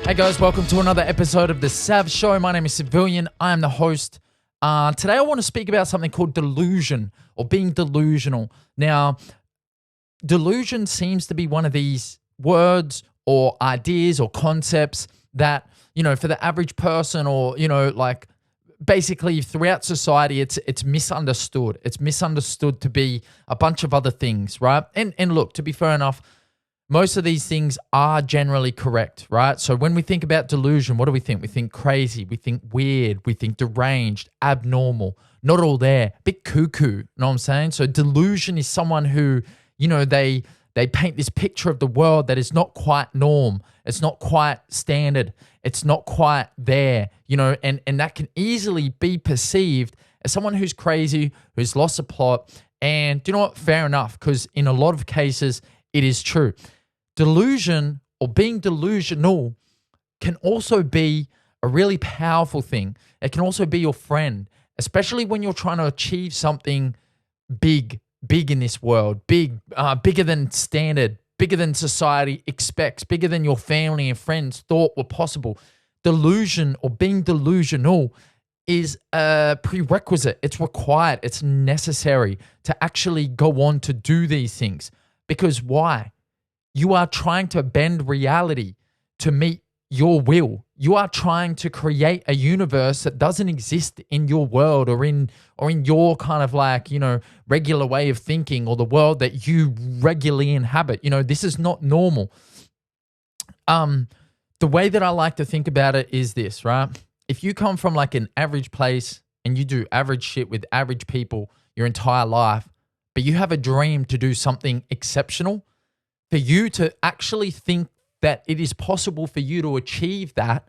Hey guys, welcome to another episode of The Sav Show. My name is Savilian. I am the host. Today I want to speak about something called delusion or being delusional. Now, delusion seems to be one of these words or ideas or concepts that, for the average person or, basically throughout society, it's misunderstood. It's misunderstood to be a bunch of other things, right? And look, to be fair enough, most of these things are generally correct, right? So when we think about delusion, what do we think? We think crazy, we think weird, we think deranged, abnormal, not all there, bit cuckoo, you know what I'm saying? So delusion is someone who, they paint this picture of the world that is not quite norm. It's not quite standard. It's not quite there, and that can easily be perceived as someone who's crazy, who's lost a plot. And do you know what? Fair enough, because in a lot of cases, it is true. Delusion or being delusional can also be a really powerful thing. It can also be your friend, especially when you're trying to achieve something big in this world, bigger than standard, bigger than society expects, bigger than your family and friends thought were possible. Delusion or being delusional is a prerequisite. It's required. It's necessary to actually go on to do these things. Because why? You are trying to bend reality to meet your will. You are trying to create a universe that doesn't exist in your world or in your kind of regular way of thinking or the world that you regularly inhabit. This is not normal. The way that I like to think about it is this, right? If you come from an average place and you do average shit with average people your entire life, but you have a dream to do something exceptional, for you to actually think that it is possible for you to achieve that,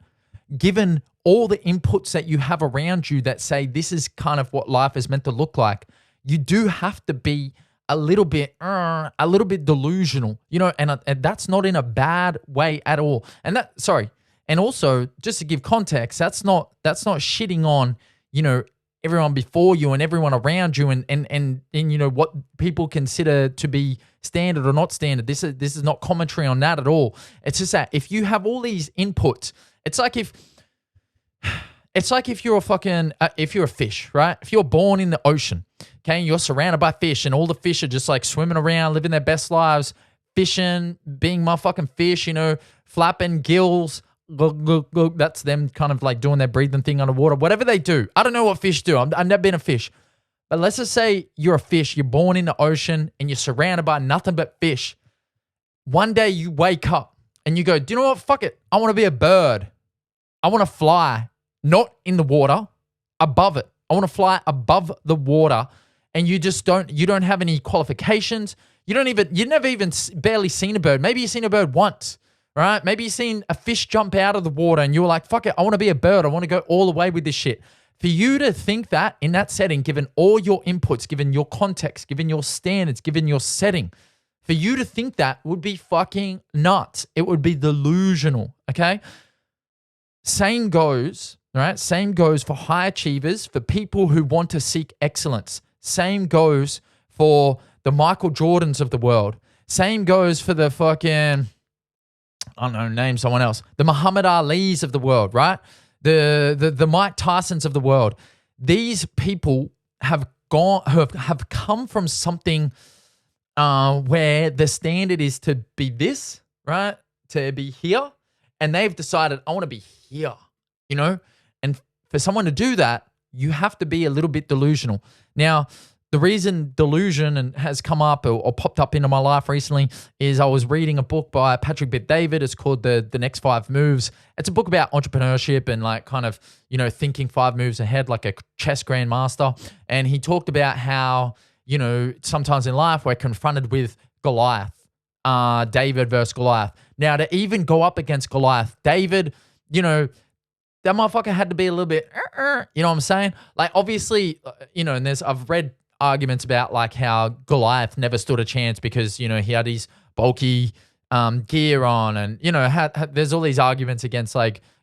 given all the inputs that you have around you that say this is kind of what life is meant to look like, you do have to be a little bit delusional, and that's not in a bad way at all. And also just to give context, that's not shitting on, everyone before you and everyone around you and what people consider to be standard or not standard. This is not commentary on that at all. It's just that if you have all these inputs, it's like if you're if you're a fish, right? If you're born in the ocean, okay, and you're surrounded by fish and all the fish are just swimming around, living their best lives, fishing, being motherfucking fish, flapping gills. That's them kind of doing their breathing thing underwater, whatever they do. I don't know what fish do. I've never been a fish. But let's just say you're a fish, you're born in the ocean and you're surrounded by nothing but fish. One day you wake up and you go, do you know what? Fuck it. I want to be a bird. I want to fly, not in the water, above it. I want to fly above the water. And you don't have any qualifications. You've never even barely seen a bird. Maybe you've seen a bird once. Right? Maybe you've seen a fish jump out of the water and you were like, fuck it, I want to be a bird. I want to go all the way with this shit. For you to think that in that setting, given all your inputs, given your context, given your standards, given your setting, for you to think that would be fucking nuts. It would be delusional, okay? Same goes, right? Same goes for high achievers, for people who want to seek excellence. Same goes for the Michael Jordans of the world. Same goes for the fucking... I don't know, name someone else. The Muhammad Ali's of the world, right? The Mike Tysons of the world. These people have come from something where the standard is to be this, right? To be here. And they've decided, I want to be here, And for someone to do that, you have to be a little bit delusional. Now, the reason delusion has come up or popped up into my life recently is I was reading a book by Patrick Bet-David. It's called The Next 5 Moves. It's a book about entrepreneurship and thinking 5 moves ahead like a chess grandmaster. And he talked about how, sometimes in life we're confronted with Goliath, David versus Goliath. Now to even go up against Goliath, David, that motherfucker had to be a little bit, you know what I'm saying? Obviously, and I've read arguments about how Goliath never stood a chance because, he had his bulky gear on and, there's all these arguments against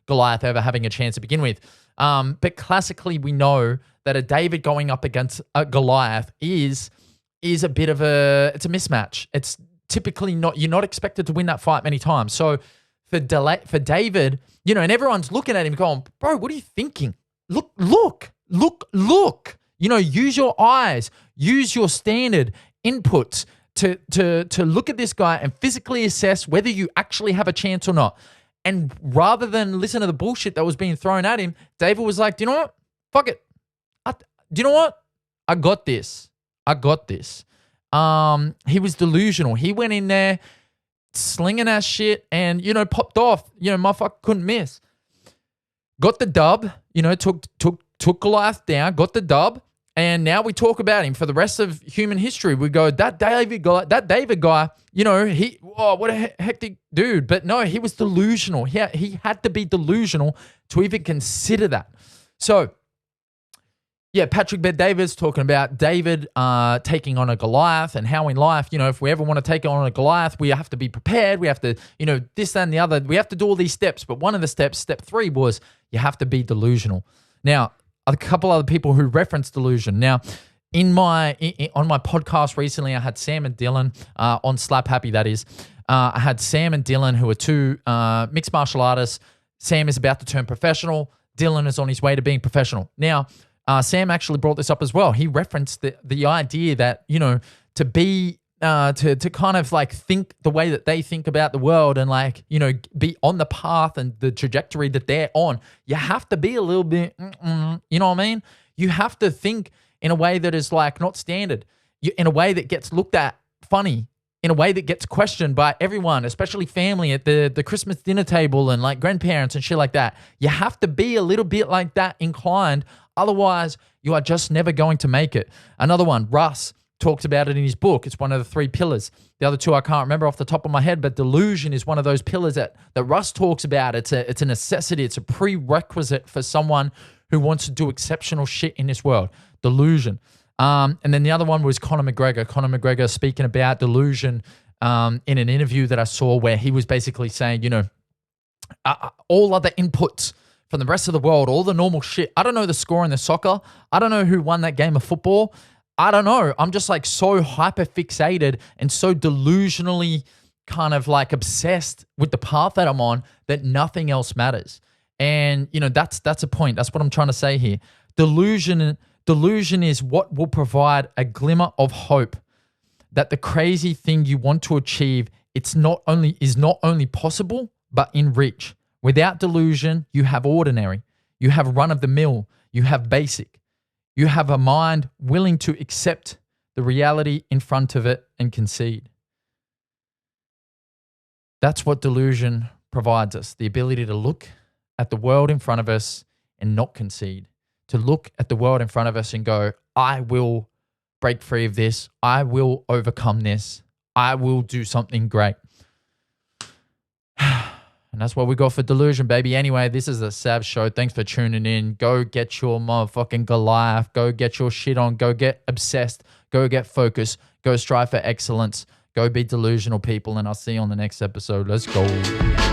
Goliath ever having a chance to begin with. But classically, we know that a David going up against a Goliath is a bit of it's a mismatch. It's typically you're not expected to win that fight many times. So for David, you know, and everyone's looking at him going, bro, what are you thinking? Look. You know, use your eyes, use your standard inputs to look at this guy and physically assess whether you actually have a chance or not. And rather than listen to the bullshit that was being thrown at him, David was like, do you know what? Fuck it. Do you know what? I got this. He was delusional. He went in there slinging that shit and, you know, popped off. You know, motherfucker couldn't miss. Got the dub, you know, took Goliath down, got the dub. And now we talk about him for the rest of human history. We go, that David guy, you know, what a hectic dude. But no, he was delusional. He had to be delusional to even consider that. So, yeah, Patrick Bet-David's talking about David taking on a Goliath and how in life, you know, if we ever want to take on a Goliath, we have to be prepared. We have to, you know, this, that, and the other. We have to do all these steps. But one of the steps, step 3, was you have to be delusional. Now, a couple other people who reference delusion. Now, on my podcast recently, I had Sam and Dylan on Slap Happy, that is. I had Sam and Dylan, who are two mixed martial artists. Sam is about to turn professional. Dylan is on his way to being professional. Now, Sam actually brought this up as well. He referenced the idea that, you know, to be to kind of like think the way that they think about the world and like, you know, be on the path and the trajectory that they're on, you have to be a little bit, you know what I mean? You have to think in a way that is like not standard, in a way that gets looked at funny, in a way that gets questioned by everyone, especially family at the Christmas dinner table and like grandparents and shit like that. You have to be a little bit like that inclined. Otherwise, you are just never going to make it. Another one, Russ talks about it in his book. It's one of the 3 pillars. The other 2 I can't remember off the top of my head, but delusion is one of those pillars that Russ talks about. It's a necessity. It's a prerequisite for someone who wants to do exceptional shit in this world. Delusion. And then the other one was Conor McGregor. Conor McGregor speaking about delusion in an interview that I saw where he was basically saying, you know, all other inputs from the rest of the world, all the normal shit. I don't know the score in the soccer. I don't know who won that game of football. I don't know. I'm just like so hyper fixated and so delusionally kind of like obsessed with the path that I'm on that nothing else matters. And, you know, that's a point. That's what I'm trying to say here. Delusion is what will provide a glimmer of hope that the crazy thing you want to achieve, is not only possible, but in reach. Without delusion, you have ordinary. You have run of the mill. You have basic. You have a mind willing to accept the reality in front of it and concede. That's what delusion provides us, the ability to look at the world in front of us and not concede, to look at the world in front of us and go, I will break free of this. I will overcome this. I will do something great. And that's what we got for delusion, baby. Anyway, this is the Sav Show. Thanks for tuning in. Go get your motherfucking Goliath. Go get your shit on. Go get obsessed. Go get focused. Go strive for excellence. Go be delusional, people. And I'll see you on the next episode. Let's go.